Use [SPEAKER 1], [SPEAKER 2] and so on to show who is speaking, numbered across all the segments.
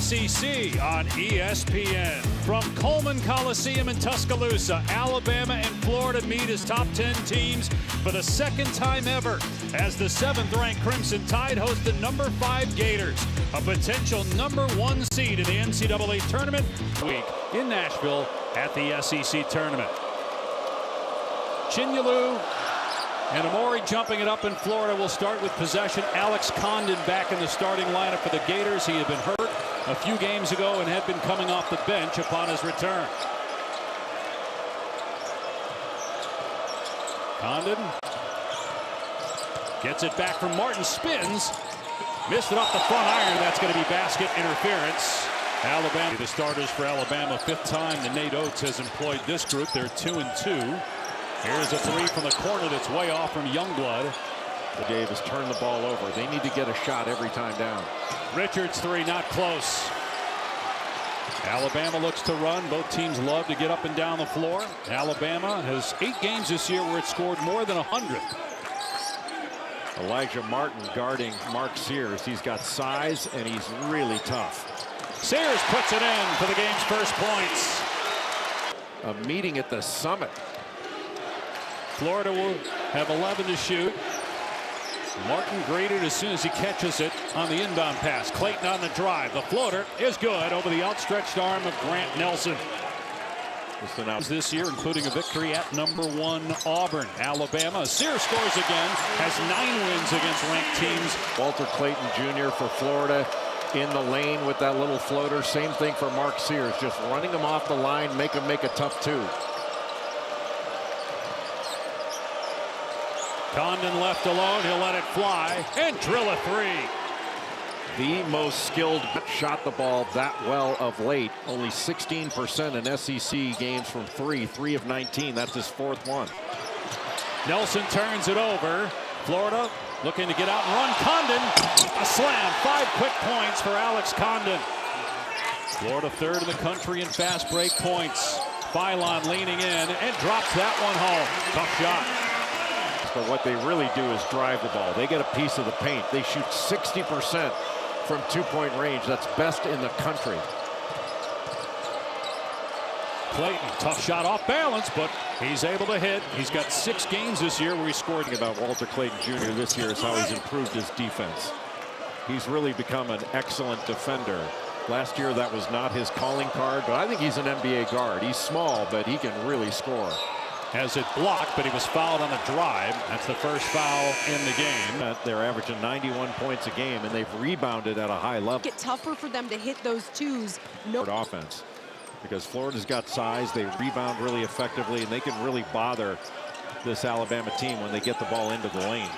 [SPEAKER 1] SEC on ESPN. From Coleman Coliseum in Tuscaloosa, Alabama and Florida meet as top 10 teams for the second time ever as the 7th-ranked Crimson Tide host the number 5 Gators, a potential number 1 seed in the NCAA tournament week in Nashville at the SEC tournament. Chinyelu and Amori jumping it up in Florida will start with possession. Alex Condon back in the starting lineup for the Gators. He had been hurt a few games ago and had been coming off the bench upon his return. Condon gets it back from Martin, spins, missed it off the front iron. That's going to be basket interference. Alabama, the starters for Alabama, 5th time that Nate Oates has employed this group. They're 2-2. Here's a 3 from the corner that's way off from Youngblood.
[SPEAKER 2] Davis turned the ball over. They need to get a shot every time down.
[SPEAKER 1] Richards 3, not close. Alabama looks to run. Both teams love to get up and down the floor. Alabama has 8 games this year where it scored more than 100.
[SPEAKER 2] Elijah Martin guarding Mark Sears. He's got size and he's really tough.
[SPEAKER 1] Sears puts it in for the game's first points.
[SPEAKER 2] A meeting at the Summit.
[SPEAKER 1] Florida will have 11 to shoot. Martin greeted as soon as he catches it on the inbound pass. Clayton on the drive. The floater is good over the outstretched arm of Grant Nelson. This year, including a victory at number 1 Auburn. Alabama. Sears scores again. Has 9 wins against ranked teams.
[SPEAKER 2] Walter Clayton Jr. for Florida in the lane with that little floater. Same thing for Mark Sears. Just running him off the line, make him make a tough 2.
[SPEAKER 1] Condon left alone. He'll let it fly and drill a 3.
[SPEAKER 2] The most skilled shot the ball that well of late. Only 16% in SEC games from 3 of 19. That's his 4th one.
[SPEAKER 1] Nelson turns it over. Florida looking to get out and run. Condon, a slam. 5 quick points for Alex Condon. Florida 3rd in the country in fast break points. Philon leaning in and drops that one home. Tough shot.
[SPEAKER 2] But what they really do is drive the ball. They get a piece of the paint. They shoot 60% from 2-point range. That's best in the country.
[SPEAKER 1] Clayton, tough shot off balance, but he's able to hit. He's got 6 games this year where he scored.
[SPEAKER 2] About Walter Clayton Jr. this year is how he's improved his defense. He's really become an excellent defender. Last year that was not his calling card, but I think he's an NBA guard. He's small, but he can really score.
[SPEAKER 1] Has it blocked, but he was fouled on the drive. That's the first foul in the game.
[SPEAKER 2] They're averaging 91 points a game, and they've rebounded at a high level.
[SPEAKER 3] It's tougher for them to hit those 2s. No
[SPEAKER 2] offense, because Florida's got size. They rebound really effectively, and they can really bother this Alabama team when they get the ball into the lane.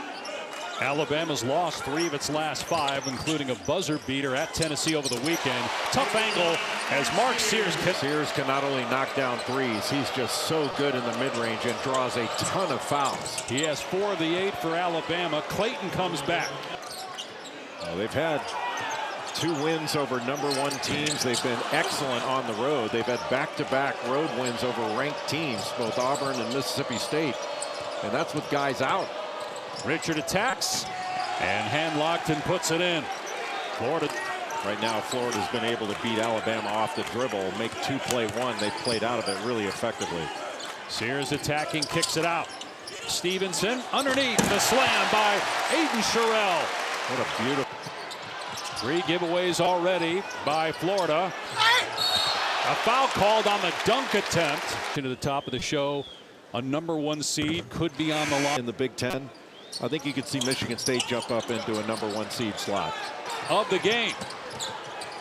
[SPEAKER 1] Alabama's lost 3 of its last 5, including a buzzer beater at Tennessee over the weekend. Tough angle as Mark Sears.
[SPEAKER 2] Sears can not only knock down 3s, he's just so good in the mid-range and draws a ton of fouls.
[SPEAKER 1] He has 4 of the 8 for Alabama. Clayton comes back.
[SPEAKER 2] They've had 2 wins over number 1 teams. They've been excellent on the road. They've had back-to-back road wins over ranked teams, both Auburn and Mississippi State. And that's with guys out.
[SPEAKER 1] Richard attacks and handlocked and puts it in. Florida.
[SPEAKER 2] Right now, Florida's been able to beat Alabama off the dribble, make 2-play-1. They've played out of it really effectively.
[SPEAKER 1] Sears attacking, kicks it out. Stevenson underneath, the slam by Aiden Sherrill.
[SPEAKER 2] What a beautiful.
[SPEAKER 1] 3 giveaways already by Florida. A foul called on the dunk attempt. Into the top of the show, a number 1 seed could be on the line
[SPEAKER 2] in the Big Ten. I think you could see Michigan State jump up into a number 1 seed slot
[SPEAKER 1] of the game.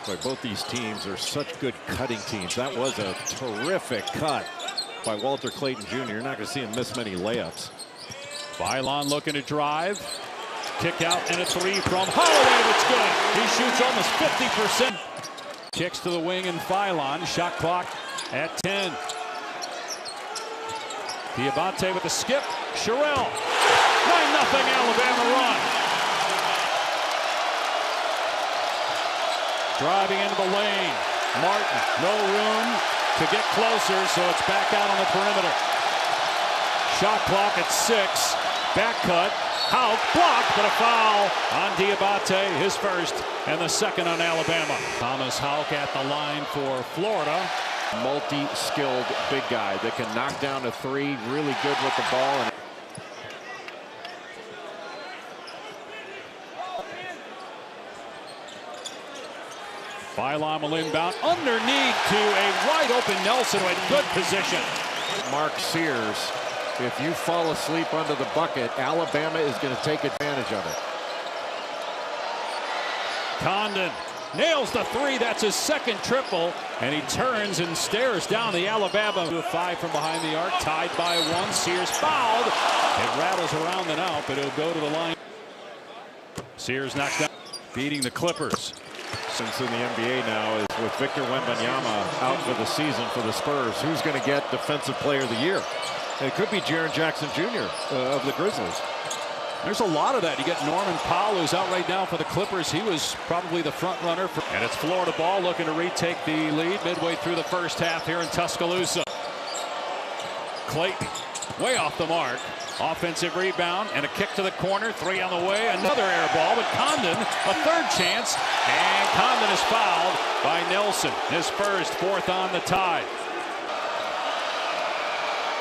[SPEAKER 2] But both these teams are such good cutting teams. That was a terrific cut by Walter Clayton Jr. You're not going to see him miss many layups.
[SPEAKER 1] Philon looking to drive. Kick out and a 3 from Holloway. That's good. He shoots almost 50%. Kicks to the wing and Philon. Shot clock at 10. Diabate with the skip. Sherrill. 9-0 Alabama run. Driving into the lane. Martin, no room to get closer, so it's back out on the perimeter. Shot clock at 6. Back cut. Houck blocked, but a foul on Diabate, his first and the second on Alabama. Thomas Houck at the line for Florida.
[SPEAKER 2] Multi-skilled big guy that can knock down a three, really good with the ball. And
[SPEAKER 1] Philon will inbound underneath to a wide open Nelson with good position.
[SPEAKER 2] Mark Sears, if you fall asleep under the bucket, Alabama is going to take advantage of it.
[SPEAKER 1] Condon nails the three. That's his second triple. And he turns and stares down the Alabama. To a 5 from behind the arc, tied by 1. Sears fouled. It rattles around and out, but it'll go to the line. Sears knocks down, beating the Clippers.
[SPEAKER 2] Since in the NBA now is with Victor Wembanyama out for the season for the Spurs. Who's going to get Defensive Player of the Year? It could be Jaren Jackson Jr. Of the Grizzlies.
[SPEAKER 1] There's a lot of that. You get Norman Powell, who's out right now for the Clippers. He was probably the front runner. And it's Florida ball looking to retake the lead midway through the first half here in Tuscaloosa. Clayton way off the mark. Offensive rebound and a kick to the corner. 3 on the way. Another air ball, but Condon a third chance. And Condon is fouled by Nelson. His first, 4th on the tie.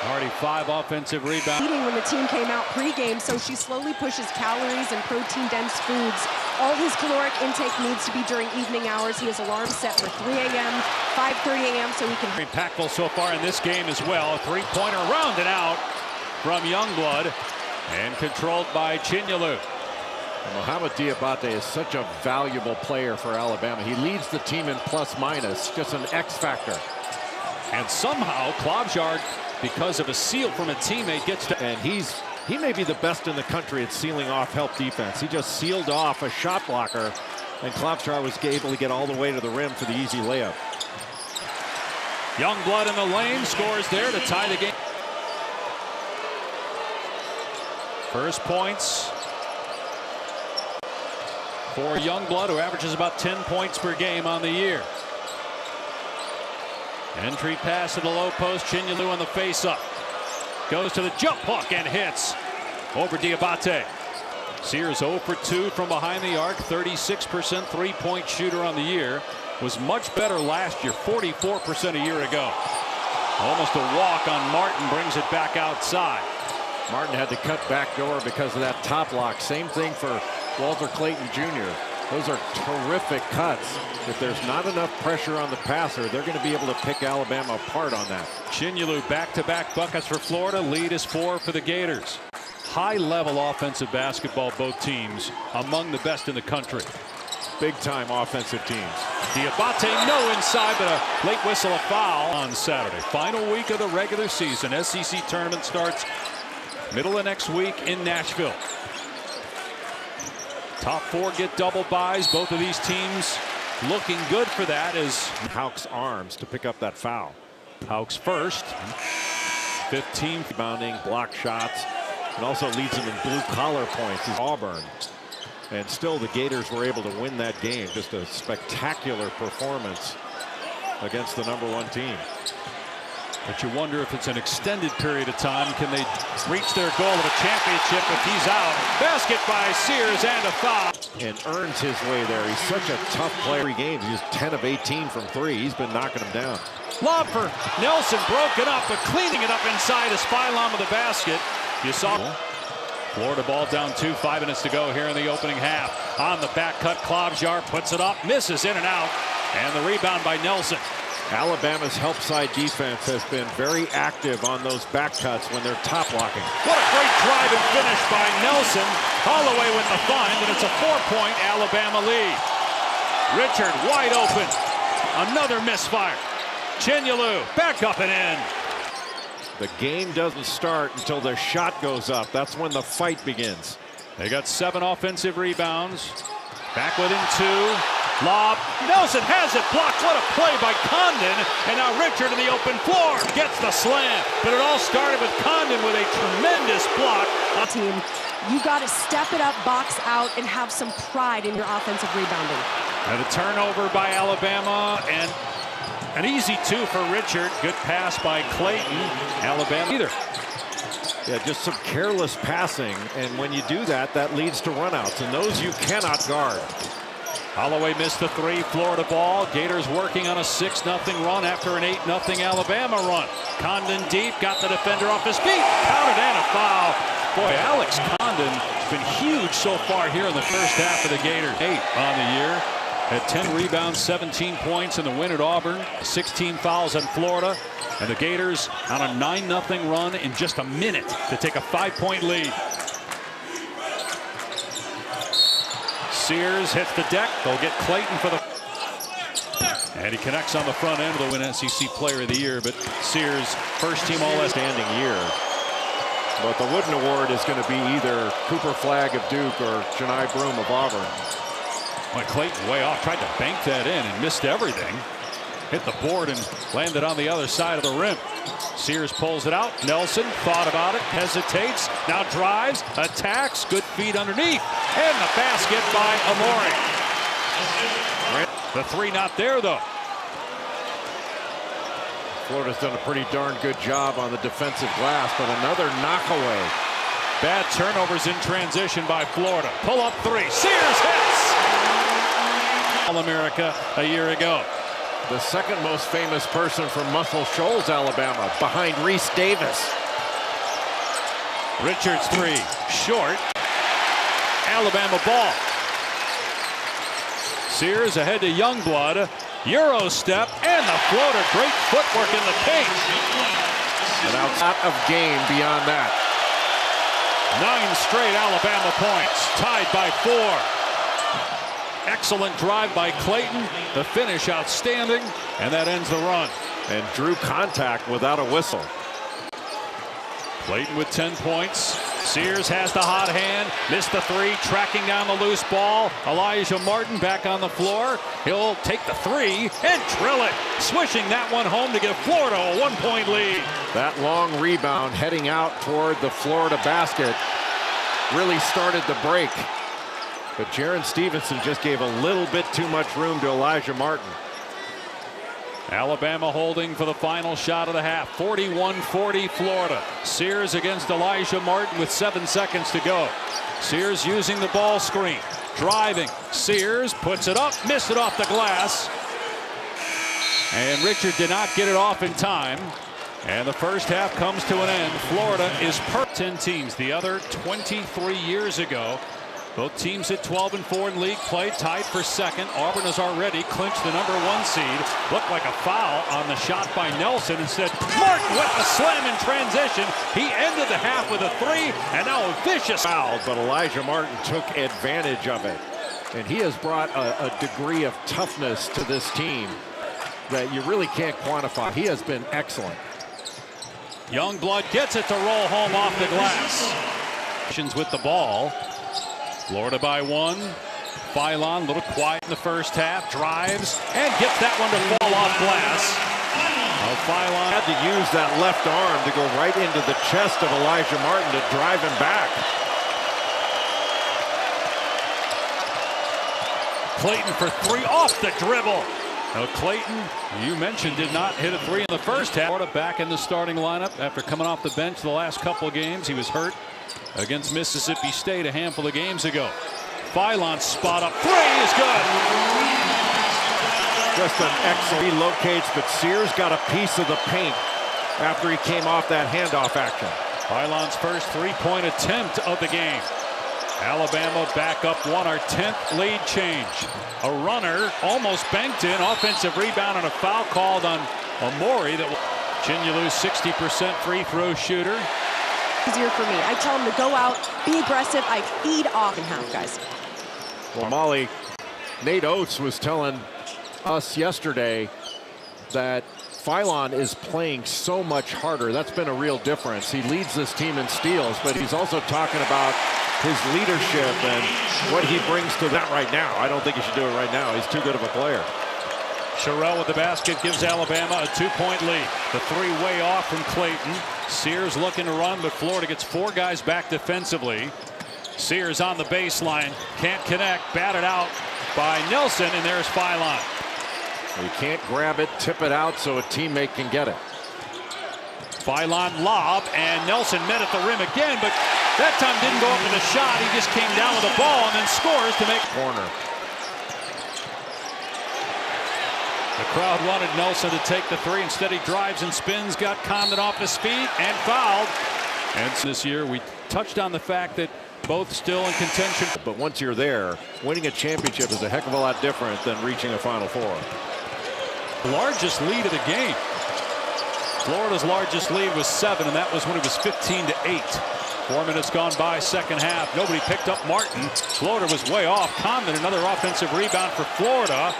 [SPEAKER 1] Already 5 offensive rebounds.
[SPEAKER 3] Eating when the team came out pregame, so she slowly pushes calories and protein-dense foods. All his caloric intake needs to be during evening hours. He has alarms set for 3 a.m., 5:30 a.m. so he can.
[SPEAKER 1] Impactful so far in this game as well. A 3-pointer rounded out from Youngblood and controlled by Chinyelu.
[SPEAKER 2] Mohamed Diabate is such a valuable player for Alabama. He leads the team in plus minus, just an X factor.
[SPEAKER 1] And somehow Klobuchar, because of a seal from a teammate, gets to.
[SPEAKER 2] And he may be the best in the country at sealing off help defense. He just sealed off a shot blocker, and Klobuchar was able to get all the way to the rim for the easy layup.
[SPEAKER 1] Youngblood in the lane, scores there to tie the game. First points for Youngblood, who averages about 10 points per game on the year. Entry pass to the low post. Chinyelu on the face-up. Goes to the jump hook and hits over Diabate. Sears 0 for 2 from behind the arc. 36% three-point shooter on the year. Was much better last year. 44% a year ago. Almost a walk on Martin. Brings it back outside.
[SPEAKER 2] Martin had to cut back door because of that top lock. Same thing for Walter Clayton Jr. Those are terrific cuts. If there's not enough pressure on the passer, they're going to be able to pick Alabama apart on that.
[SPEAKER 1] Chinyelu back-to-back buckets for Florida. Lead is 4 for the Gators. High-level offensive basketball, both teams among the best in the country.
[SPEAKER 2] Big-time offensive teams.
[SPEAKER 1] Diabate no inside, but a late whistle, a foul on Saturday. Final week of the regular season. SEC tournament starts middle of next week in Nashville. Top 4 get double buys. Both of these teams looking good for that as
[SPEAKER 2] Houck's arms to pick up that foul.
[SPEAKER 1] Houck's first. 15
[SPEAKER 2] rebounding, block shots, and also leads them in blue-collar points is Auburn. And still the Gators were able to win that game. Just a spectacular performance against the #1 team.
[SPEAKER 1] But you wonder if it's an extended period of time. Can they reach their goal of a championship if he's out? Basket by Sears and a foul.
[SPEAKER 2] And earns his way there. He's such a tough player. 3 games. He's 10 of 18 from 3. He's been knocking them down.
[SPEAKER 1] Lob for Nelson, broken up, but cleaning it up inside is Philon with the basket. You saw Florida ball down 2, 5 minutes to go here in the opening half. On the back cut, Klobuchar puts it up, misses in and out, and the rebound by Nelson.
[SPEAKER 2] Alabama's help side defense has been very active on those back cuts when they're top blocking.
[SPEAKER 1] What a great drive and finish by Nelson. Holloway with the find, and it's a 4-point Alabama lead. Richard wide open. Another misfire. Chinyelu back up and in.
[SPEAKER 2] The game doesn't start until their shot goes up. That's when the fight begins.
[SPEAKER 1] They got 7 offensive rebounds. Back within 2. Lob. Nelson has it blocked. What a play by Condon. And now Richard in the open floor gets the slam. But it all started with Condon with a tremendous block.
[SPEAKER 3] Team, you got to step it up, box out, and have some pride in your offensive rebounding.
[SPEAKER 1] And a turnover by Alabama, and an easy 2 for Richard. Good pass by Clayton. Alabama either.
[SPEAKER 2] Yeah, just some careless passing, and when you do that, that leads to runouts, and those you cannot guard.
[SPEAKER 1] Holloway missed the three. Florida ball. Gators working on a 6-0 run after an 8-0 Alabama run. Condon deep, got the defender off his feet. Counted and a foul. Boy, Alex Condon has been huge so far here in the first half of the Gators. 8 on the year. Had 10 rebounds, 17 points in the win at Auburn. 16 fouls in Florida. And the Gators on a 9-0 run in just a minute to take a 5-point lead. Sears hits the deck. They'll get Clayton for the... And he connects on the front end of the win SEC Player of the Year. But Sears, first team All-Standing
[SPEAKER 2] year. But the Wooden Award is going to be either Cooper Flagg of Duke or Johni Broome of Auburn.
[SPEAKER 1] Well, Clayton way off, tried to bank that in and missed everything. Hit the board and landed on the other side of the rim. Sears pulls it out. Nelson thought about it, hesitates, now drives, attacks, good feet underneath, and the basket by Amori. The three not there, though.
[SPEAKER 2] Florida's done a pretty darn good job on the defensive glass, but another knockaway.
[SPEAKER 1] Bad turnovers in transition by Florida. Pull up three. Sears hits! All-America a year ago.
[SPEAKER 2] The second most famous person from Muscle Shoals, Alabama, behind Reese Davis.
[SPEAKER 1] Richards three, short. Alabama ball. Sears ahead to Youngblood. Euro step and the floater. Great footwork in the paint.
[SPEAKER 2] And out of game beyond that.
[SPEAKER 1] 9 straight Alabama points. Tied by 4. Excellent drive by Clayton. The finish outstanding. And that ends the run.
[SPEAKER 2] And drew contact without a whistle.
[SPEAKER 1] Clayton with 10 points. Sears has the hot hand. Missed the three. Tracking down the loose ball. Elijah Martin back on the floor. He'll take the three and drill it. Swishing that one home to give Florida a 1-point lead.
[SPEAKER 2] That long rebound heading out toward the Florida basket really started the break. But Jaron Stevenson just gave a little bit too much room to Elijah Martin.
[SPEAKER 1] Alabama holding for the final shot of the half. 41-40 Florida. Sears against Elijah Martin with 7 seconds to go. Sears using the ball screen. Driving. Sears puts it up. Missed it off the glass. And Richard did not get it off in time. And the first half comes to an end. Florida is 10 teams. The other 23 years ago. Both teams at 12-4 in league play, tied for second. Auburn has already clinched the #1 seed. Looked like a foul on the shot by Nelson. Instead, Martin with the slam in transition. He ended the half with a three, and now a vicious
[SPEAKER 2] foul. But Elijah Martin took advantage of it. And he has brought a degree of toughness to this team that you really can't quantify. He has been excellent.
[SPEAKER 1] Youngblood gets it to roll home off the glass. With the ball. Florida by 1. Philon, a little quiet in the first half, drives and gets that one to fall off glass. Philon
[SPEAKER 2] had to use that left arm to go right into the chest of Elijah Martin to drive him back.
[SPEAKER 1] Clayton for three off the dribble. Now Clayton, you mentioned, did not hit a three in the first half. Florida back in the starting lineup after coming off the bench the last couple of games. He was hurt against Mississippi State a handful of games ago. Philon's spot up three is good.
[SPEAKER 2] Just an excellent relocates, but Sears got a piece of the paint after he came off that handoff action.
[SPEAKER 1] Philon's first three-point attempt of the game. Alabama back up 1, our 10th lead change. A runner almost banked in, offensive rebound and a foul called on Amori. That Chinyelu, 60% free throw shooter.
[SPEAKER 3] Easier for me. I tell him to go out, be aggressive. I feed off in half, guys.
[SPEAKER 2] Well, Molly, Nate Oates was telling us yesterday that Philon is playing so much harder. That's been a real difference. He leads this team in steals, but he's also talking about his leadership and what he brings to that right now. I don't think he should do it right now. He's too good of a player.
[SPEAKER 1] Sherrell with the basket gives Alabama a 2-point lead. The three way off from Clayton. Sears looking to run, but Florida gets 4 guys back defensively. Sears on the baseline, can't connect, batted out by Nelson, and there's Philon.
[SPEAKER 2] You can't grab it, tip it out so a teammate can get it.
[SPEAKER 1] Phylon lob, and Nelson met at the rim again, but that time didn't go up with a shot. He just came down with the ball and then scores to make
[SPEAKER 2] Corner.
[SPEAKER 1] The crowd wanted Nelson to take the three. Instead, he drives and spins, got Condon off his feet, and fouled. And this year, we touched on the fact that both still in contention.
[SPEAKER 2] But once you're there, winning a championship is a heck of a lot different than reaching a Final Four.
[SPEAKER 1] Largest lead of the game. Florida's largest lead was 7, and that was when it was 15-8. 4 minutes gone by, second half. Nobody picked up Martin. Florida was way off. Condon, another offensive rebound for Florida.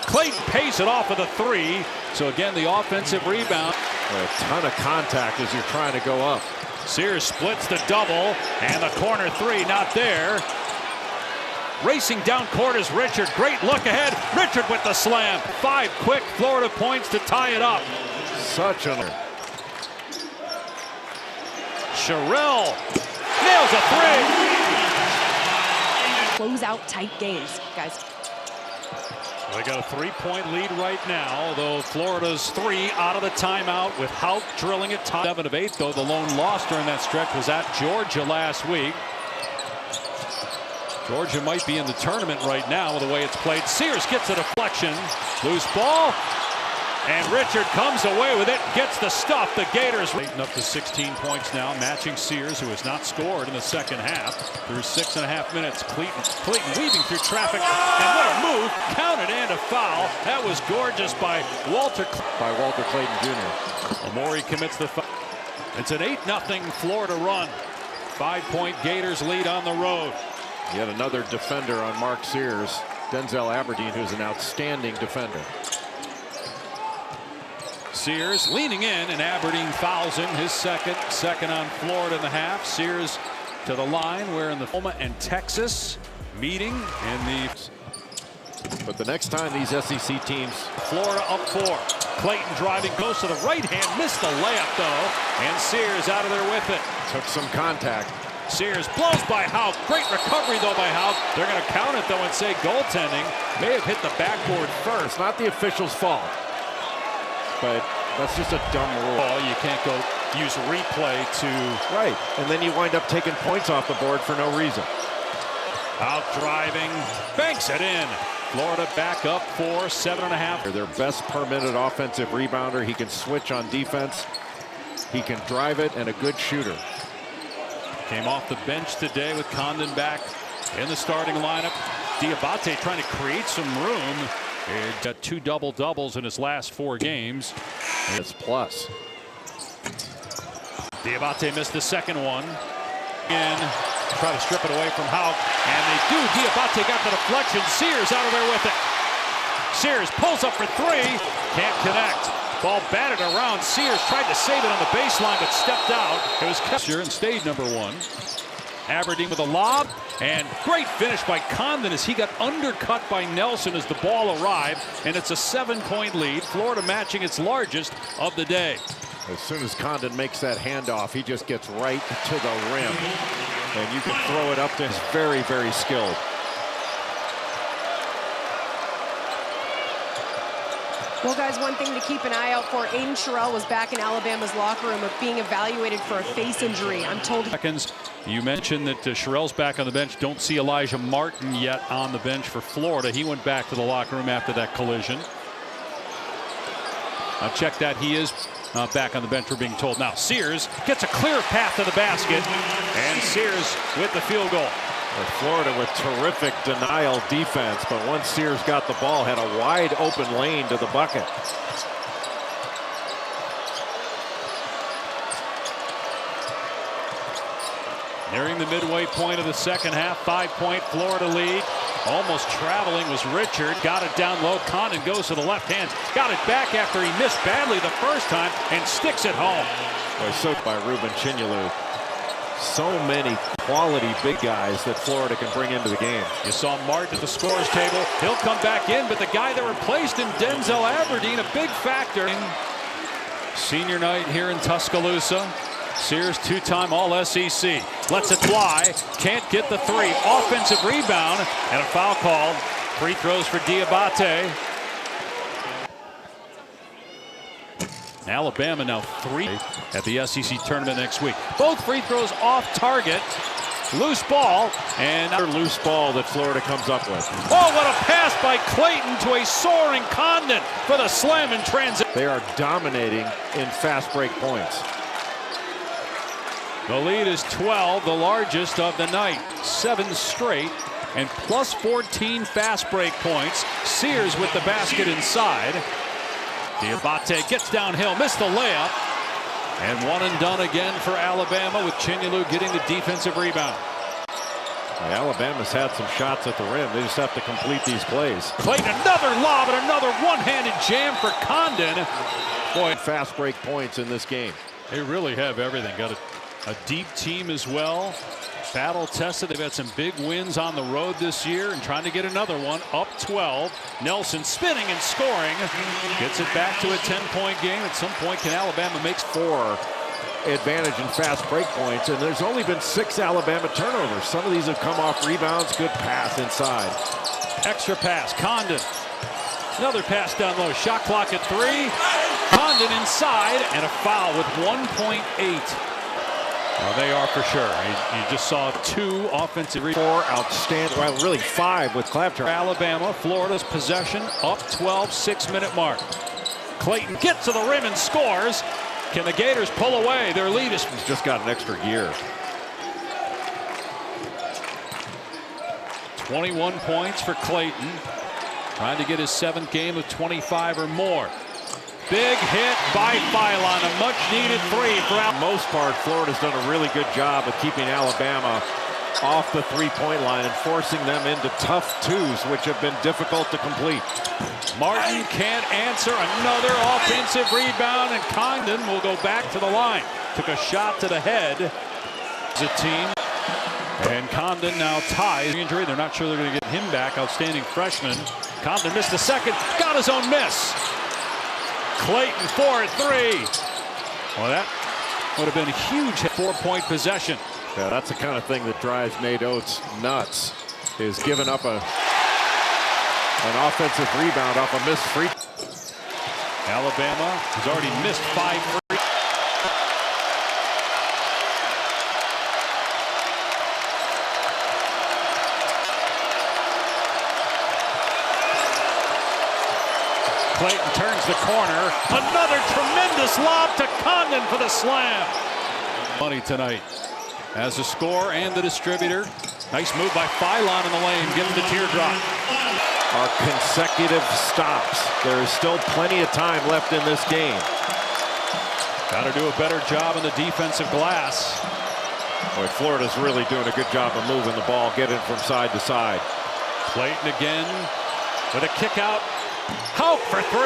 [SPEAKER 1] Clayton pays it off with a 3. So again, the offensive rebound.
[SPEAKER 2] A ton of contact as you're trying to go up.
[SPEAKER 1] Sears splits the double, and the corner 3 not there. Racing down court is Richard. Great look ahead. Richard with the slam. 5 quick Florida points to tie it up.
[SPEAKER 2] Such an...
[SPEAKER 1] Sherrill nails a 3.
[SPEAKER 3] Close out tight games, guys.
[SPEAKER 1] They got a 3-point lead right now, although Florida's 3 out of the timeout with Houck drilling it. 7 of 8, though the lone loss during that stretch was at Georgia last week. Georgia might be in the tournament right now with the way it's played. Sears gets a deflection. Loose ball. And Richard comes away with it, gets the stuff. The Gators up to 16 points now, matching Sears, who has not scored in the second half. Through 6.5 minutes, Clayton weaving through traffic. And what a move. Counted and a foul. That was gorgeous by Walter
[SPEAKER 2] Clayton Jr.
[SPEAKER 1] Amori commits the foul. It's an 8-0 Florida run. 5-point Gators lead on the road.
[SPEAKER 2] Yet another defender on Mark Sears. Denzel Aberdeen, who's an outstanding defender.
[SPEAKER 1] Sears leaning in, and Aberdeen fouls him. His second on Florida in the half. Sears to the line, where in the Oklahoma and Texas meeting in the...
[SPEAKER 2] But the next time these SEC teams...
[SPEAKER 1] Florida up 4. Clayton driving, goes to the right hand, missed the layup though, and Sears out of there with it.
[SPEAKER 2] Took some contact.
[SPEAKER 1] Sears blows by Houck. Great recovery though by Houck. They're going to count it though and say goaltending. May have hit the backboard first.
[SPEAKER 2] It's not the official's fault, but that's just a dumb rule.
[SPEAKER 1] Oh, you can't go use replay to...
[SPEAKER 2] Right, and then you wind up taking points off the board for no reason.
[SPEAKER 1] Out driving, banks it in. Florida back up 4, 7.5.
[SPEAKER 2] They're their best per minute offensive rebounder. He can switch on defense. He can drive it, and a good shooter.
[SPEAKER 1] Came off the bench today with Condon back in the starting lineup. Diabate trying to create some room. He got 2 double-doubles in his last 4 games.
[SPEAKER 2] It's plus.
[SPEAKER 1] Diabate missed the second one. Try to strip it away from Houck, and they do. Diabate got the deflection. Sears out of there with it. Sears pulls up for 3. Can't connect. Ball batted around. Sears tried to save it on the baseline, but stepped out. It was Kessler and stayed number 1. Aberdeen with a lob, and great finish by Condon as he got undercut by Nelson as the ball arrived, and it's a 7-point lead. Florida matching its largest of the day.
[SPEAKER 2] As soon as Condon makes that handoff, he just gets right to the rim, and you can throw it up to him. Very, very skilled.
[SPEAKER 3] Well, guys, one thing to keep an eye out for, Aiden Sherrill was back in Alabama's locker room being evaluated for a face injury. I'm told...
[SPEAKER 1] Seconds. You mentioned that Sherrill's back on the bench. Don't see Elijah Martin yet on the bench for Florida. He went back to the locker room after that collision. I'll check that. He is back on the bench, we're being told. Now, Sears gets a clear path to the basket, and Sears with the field goal.
[SPEAKER 2] Florida with terrific denial defense, but once Sears got the ball, had a wide open lane to the bucket.
[SPEAKER 1] Nearing the midway point of the second half, 5-point Florida lead. Almost traveling was Richard. Got it down low. Condon goes to the left hand. Got it back after he missed badly the first time and sticks it home.
[SPEAKER 2] Soaked by Ruben Chinyelu. So many quality big guys that Florida can bring into the game.
[SPEAKER 1] You saw Martin at the scorer's table. He'll come back in, but the guy that replaced him, Denzel Aberdeen, a big factor. Senior night here in Tuscaloosa. Sears, 2-time All-SEC. Lets it fly. Can't get the 3. Offensive rebound and a foul called. Free throws for Diabate. Alabama now 3 at the SEC tournament next week. Both free throws off target. Loose ball, and
[SPEAKER 2] Another loose ball that Florida comes up with.
[SPEAKER 1] oh, what a pass by Clayton to a soaring Condon for the slam in transit.
[SPEAKER 2] They are dominating in fast break points.
[SPEAKER 1] The lead is 12, the largest of the night. 7 straight and plus 14 fast break points. Sears with the basket inside. Diabate gets downhill, missed the layup. And one and done again for Alabama with Chinyelu getting the defensive rebound.
[SPEAKER 2] Alabama's had some shots at the rim. They just have to complete these plays.
[SPEAKER 1] Clayton, another lob and another one-handed jam for Condon.
[SPEAKER 2] Boy, fast break points in this game.
[SPEAKER 1] They really have everything. Got a deep team as well. Battle tested. They've had some big wins on the road this year and trying to get another one. Up 12. Nelson spinning and scoring. Gets it back to a 10-point game. At some point, can Alabama make
[SPEAKER 2] 4 advantage in fast break points, and there's only been 6 Alabama turnovers. Some of these have come off rebounds. Good pass inside.
[SPEAKER 1] Extra pass. Condon. Another pass down low. Shot clock at 3. Condon inside and a foul with 1.8. Well, they are for sure. You just saw 2 offensive
[SPEAKER 2] 4 outstanding, well, really 5 with Claptrap.
[SPEAKER 1] Alabama, Florida's possession, up 12, 6-minute mark. Clayton gets to the rim and scores. Can the Gators pull away? Their lead is...
[SPEAKER 2] He's just got an extra year.
[SPEAKER 1] 21 points for Clayton. Trying to get his 7th game of 25 or more. Big hit by Philon, a much-needed 3 for
[SPEAKER 2] For the most part, Florida's done a really good job of keeping Alabama off the three-point line and forcing them into tough twos, which have been difficult to complete.
[SPEAKER 1] Martin can't answer. Another offensive rebound, and Condon will go back to the line. Took a shot to the head. The team. And Condon now ties the injury. They're not sure they're going to get him back. Outstanding freshman. Condon missed the second. Got his own miss. Clayton 4-3. Well, that would have been a huge 4-point possession.
[SPEAKER 2] Yeah, that's the kind of thing that drives Nate Oates nuts, is giving up an offensive rebound off a missed free.
[SPEAKER 1] Alabama has already missed 5 free. Clayton turns the corner. Another tremendous lob to Condon for the slam. Money tonight as the scorer and the distributor. Nice move by Philon in the lane. Gives the teardrop.
[SPEAKER 2] Our consecutive stops. There is still plenty of time left in this game.
[SPEAKER 1] Got to do a better job on the defensive glass.
[SPEAKER 2] Boy, Florida's really doing a good job of moving the ball, getting from side to side.
[SPEAKER 1] Clayton again with a kick out. Houck for 3.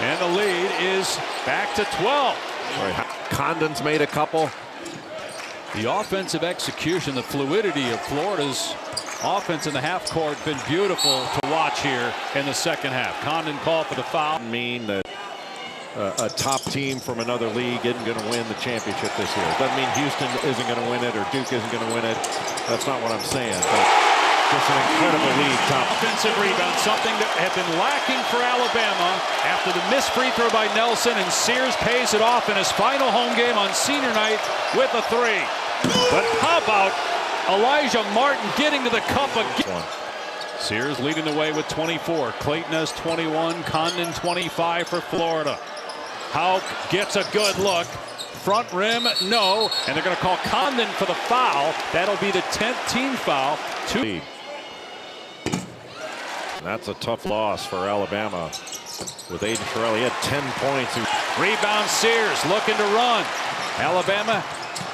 [SPEAKER 1] And the lead is back to 12.
[SPEAKER 2] Boy, Condon's made a couple.
[SPEAKER 1] The offensive execution, the fluidity of Florida's offense in the half court been beautiful to watch here in the second half. Condon called for the foul.
[SPEAKER 2] Mean that a top team from another league isn't going to win the championship this year. It doesn't mean Houston isn't going to win it or Duke isn't going to win it. That's not what I'm saying. But just an incredible league. Top
[SPEAKER 1] offensive rebound, something that had been lacking for Alabama after the missed free throw by Nelson, and Sears pays it off in his final home game on senior night with a 3. But how about Elijah Martin getting to the cup again? Sears leading the way with 24. Clayton has 21. Condon 25 for Florida. Houck gets a good look. Front rim, no. And they're going to call Condon for the foul. That'll be the 10th team foul. 2.
[SPEAKER 2] That's a tough loss for Alabama. With Aiden Sherrill, he had 10 points.
[SPEAKER 1] Rebound Sears looking to run. Alabama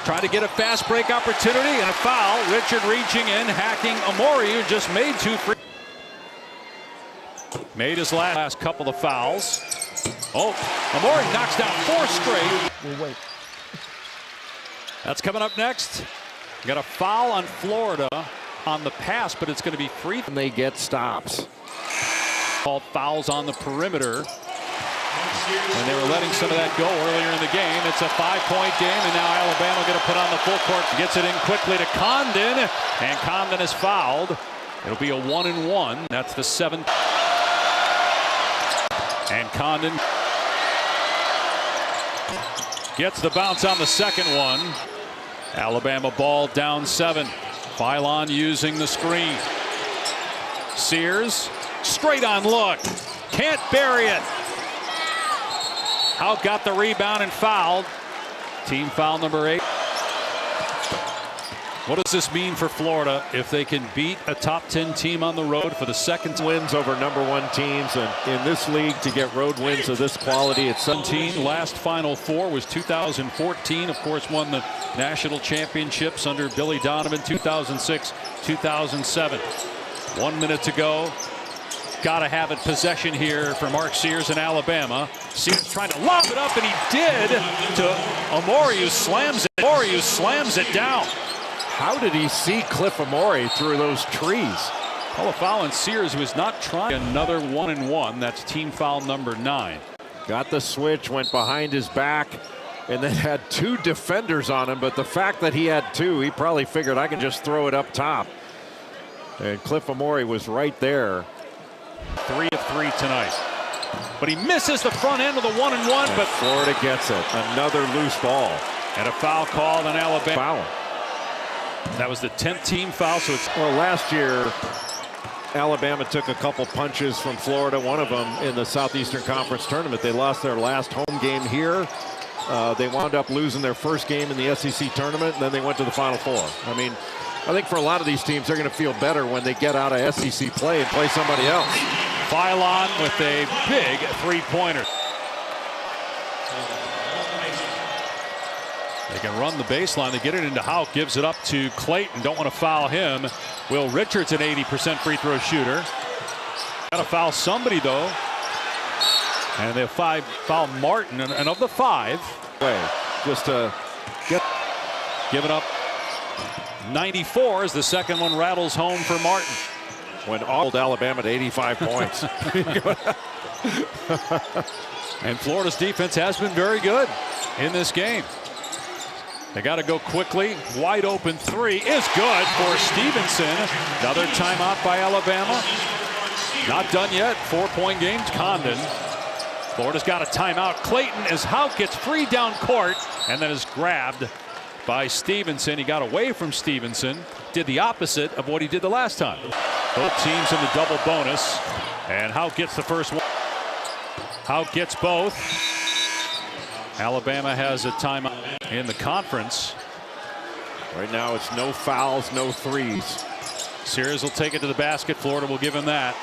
[SPEAKER 1] trying to get a fast break opportunity and a foul. Richard reaching in, hacking Amori, who just made 2 free. Made his last couple of fouls. Oh, Amori knocks down 4 straight.
[SPEAKER 4] We'll wait.
[SPEAKER 1] That's coming up next. Got a foul on Florida on the pass, but it's going to be free.
[SPEAKER 2] And they get stops.
[SPEAKER 1] Called fouls on the perimeter. And they were letting some of that go earlier in the game. It's a 5-point game, and now Alabama going to put on the full court. Gets it in quickly to Condon, and Condon is fouled. It'll be a 1-and-1. That's the 7th. And Condon Gets the bounce on the second one. Alabama ball down 7. Philon using the screen. Sears, straight on look. Can't bury it. Houck got the rebound and fouled. Team foul number 8. What does this mean for Florida if they can beat a top 10 team on the road for the second
[SPEAKER 2] Wins over number 1 teams, and in this league to get road wins of this quality, it's
[SPEAKER 1] 17. Last Final Four was 2014. Of course, won the national championships under Billy Donovan, 2006, 2007. 1 minute to go. Got to have it possession here for Mark Sears in Alabama. Sears trying to lob it up, and he did to Amore, who slams it. Amore, who slams it down.
[SPEAKER 2] How did he see Cliff Amore through those trees?
[SPEAKER 1] Call a foul on Sears, who is not trying. Another 1-and-1. That's team foul number 9.
[SPEAKER 2] Got the switch, went behind his back, and then had 2 defenders on him. But the fact that he had 2, he probably figured I can just throw it up top. And Cliff Amore was right there.
[SPEAKER 1] 3 of 3 tonight. But he misses the front end of the 1-and-1. But
[SPEAKER 2] Florida gets it. Another loose ball.
[SPEAKER 1] And a foul called on Alabama.
[SPEAKER 2] Foul.
[SPEAKER 1] That was the 10th team foul. So it's
[SPEAKER 2] Well, last year, Alabama took a couple punches from Florida, one of them in the Southeastern Conference tournament. They lost their last home game here. They wound up losing their first game in the SEC tournament, and then they went to the Final Four. I mean, I think for a lot of these teams, they're going to feel better when they get out of SEC play and play somebody else.
[SPEAKER 1] Philon with a big 3-pointer. They can run the baseline. They get it into Houck. Gives it up to Clayton. Don't want to foul him. Will Richards, an 80% free throw shooter. Got to foul somebody, though. And they'll foul Martin. And of the 5.
[SPEAKER 2] Just to get.
[SPEAKER 1] Give it up. 94 as the second one rattles home for Martin.
[SPEAKER 2] When all Alabama to 85 points.
[SPEAKER 1] And Florida's defense has been very good in this game. They got to go quickly. Wide open 3 is good for Stevenson. Another timeout by Alabama. Not done yet. 4-point game. Condon. Florida's got a timeout. Clayton, as Houck gets free down court and then is grabbed by Stevenson. He got away from Stevenson. Did the opposite of what he did the last time. Both teams in the double bonus. And Houck gets the first one. Houck gets both. Alabama has a timeout in the conference.
[SPEAKER 2] Right now it's no fouls, no threes.
[SPEAKER 1] Sears will take it to the basket. Florida will give him that.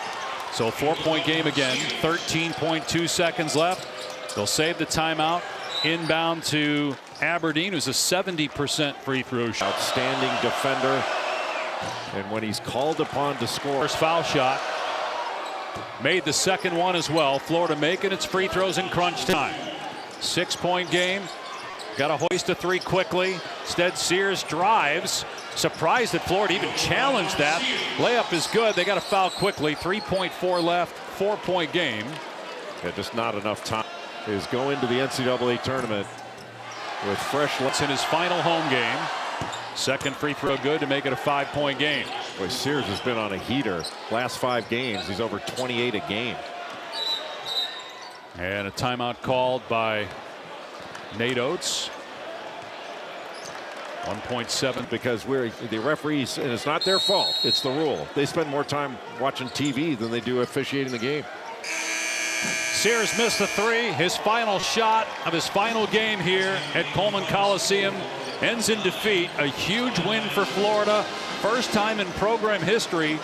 [SPEAKER 1] So a 4-point game again. 13.2 seconds left. They'll save the timeout. Inbound to Aberdeen, who's a 70% free throw shot.
[SPEAKER 2] Outstanding defender. And when he's called upon to score.
[SPEAKER 1] First foul shot. Made the second one as well. Florida making its free throws in crunch time. 6-point game. Got to hoist a 3 quickly. Instead, Sears drives. Surprised that Florida even challenged that. Layup is good. They got to foul quickly. 3.4 left. 4-point game.
[SPEAKER 2] Yeah, just not enough time. Is go into the NCAA tournament with fresh looks
[SPEAKER 1] in his final home game. Second free throw good to make it a 5-point game.
[SPEAKER 2] Boy, Sears has been on a heater. Last 5 games, he's over 28 a game.
[SPEAKER 1] And a timeout called by Nate Oates. 1.7
[SPEAKER 2] because the referees, and it's not their fault, it's the rule. They spend more time watching TV than they do officiating the game.
[SPEAKER 1] Sears missed the 3. His final shot of his final game here at Coleman Coliseum ends in defeat. A huge win for Florida. First time in program history